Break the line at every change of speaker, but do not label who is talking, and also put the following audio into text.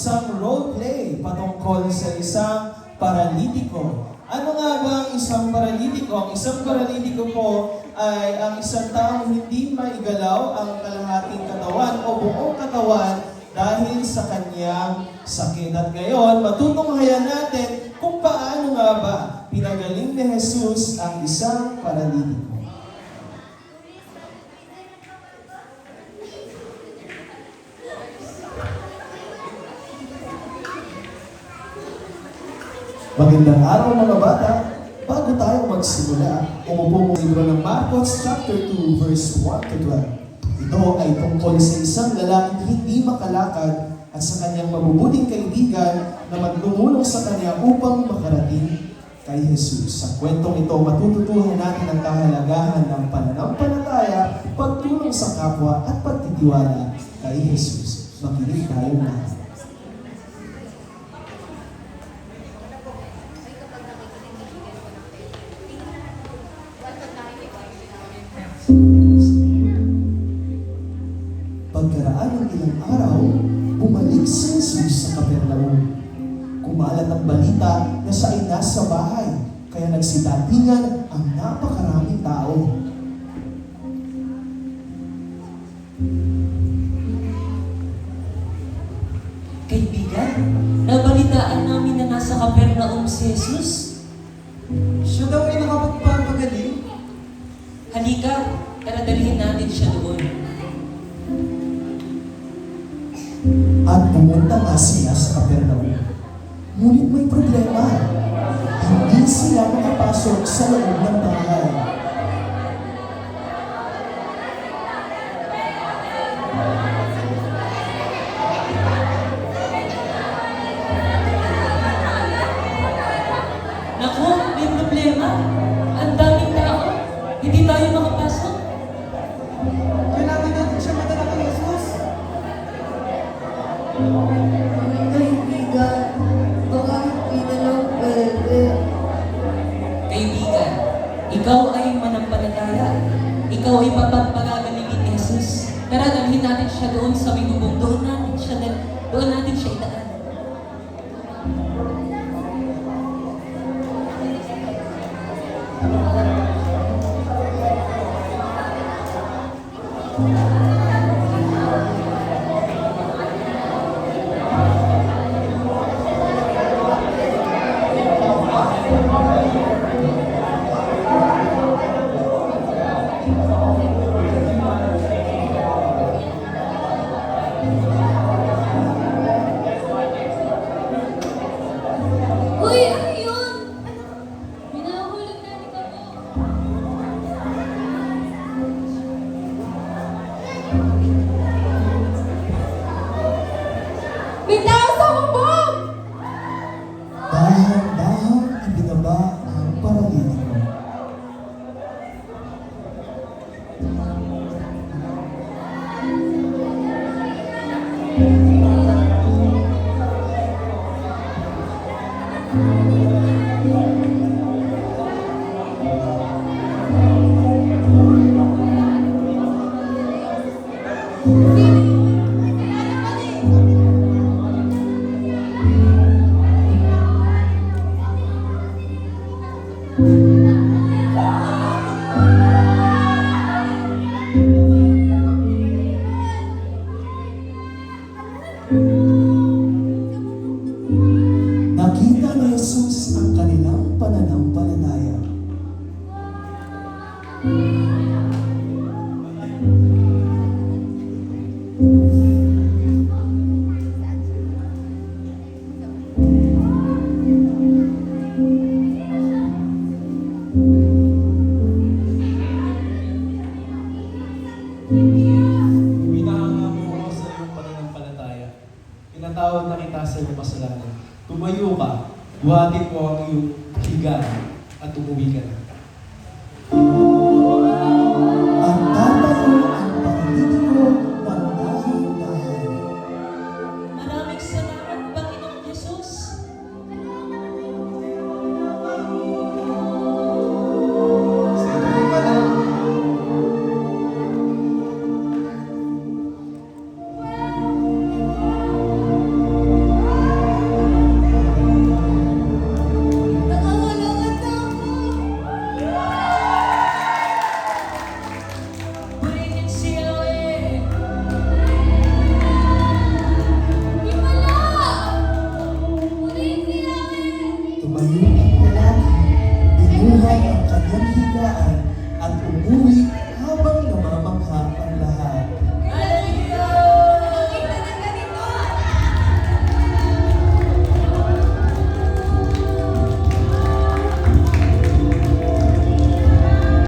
Isang role play patungkol sa isang paralitiko. Ano nga ba ang isang paralitiko? Ang isang paralitiko po ay ang isang taong hindi maigalaw ang kalahating katawan o buong katawan dahil sa kanyang sakit. At ngayon, matutunghayan natin kung paano nga ba pinagaling ni Jesus ang isang paralitiko. Magandang araw mga bata. Bago tayo magsimula, umupo mo sa libro ng Marcos chapter 2 verse 1 to 12. Ito ay tungkol sa isang lalaking hindi makalakad at sa kanyang mabubuting kaibigan na magtumulong sa kanya upang makarating kay Jesus. Sa kwentong ito, matututuhan natin ang kahalagahan ng pananampalataya, pagtulong sa kapwa at pagtitiwala kay Jesus. Makinig tayo na. Pagkaraan ng ilang araw, bumalik si Jesus sa Capernaum. Kumalat ang balita na siya ay nasa bahay, kaya nagsidatingan ang napakaraming tao.
Kaibigan, nabalitaan namin na nasa Capernaum si Jesus.
Siya daw ay nakapagpapagaling.
Halika, tara dalhin natin siya doon.
At pumunta nga sila sa Capernaum. Ngunit may problema. Hindi sila makapasok sa loob ng bahay.
Naku, may problema. Ang daming tao. Hindi tayo makapasok.
Kailangan natin siya madala kay Jesus.
Kaibigan, baka hindi na lang pwede.
Kaibigan, ikaw ay manampalataya. Ikaw ay papagpagagalingin ni Jesus. Tara, dalhin natin siya doon sa may bubong. Doon natin siya idaan.
Uy, ano yun? Minahulog na ni Kamo. May tao sa bubong!
Dahan-dahan ibinaba ang paralitiko. Nakita ni Jesus ang kanilang pananampalataya.
Pinahanga mo ako sa iyong pananampalataya. Pinatawad na kita sa iyong kasalanan. Tumayo ka, buhatin mo ang iyong higaan at umuwi ka na.
At tatayo ang paralitiko ng dahan-dahan.
Maraming salamat, Panginoong Jesus.
Sige pa lang.
Tumayo ang lalaki, binuhat ang kanyang higaan at umuwi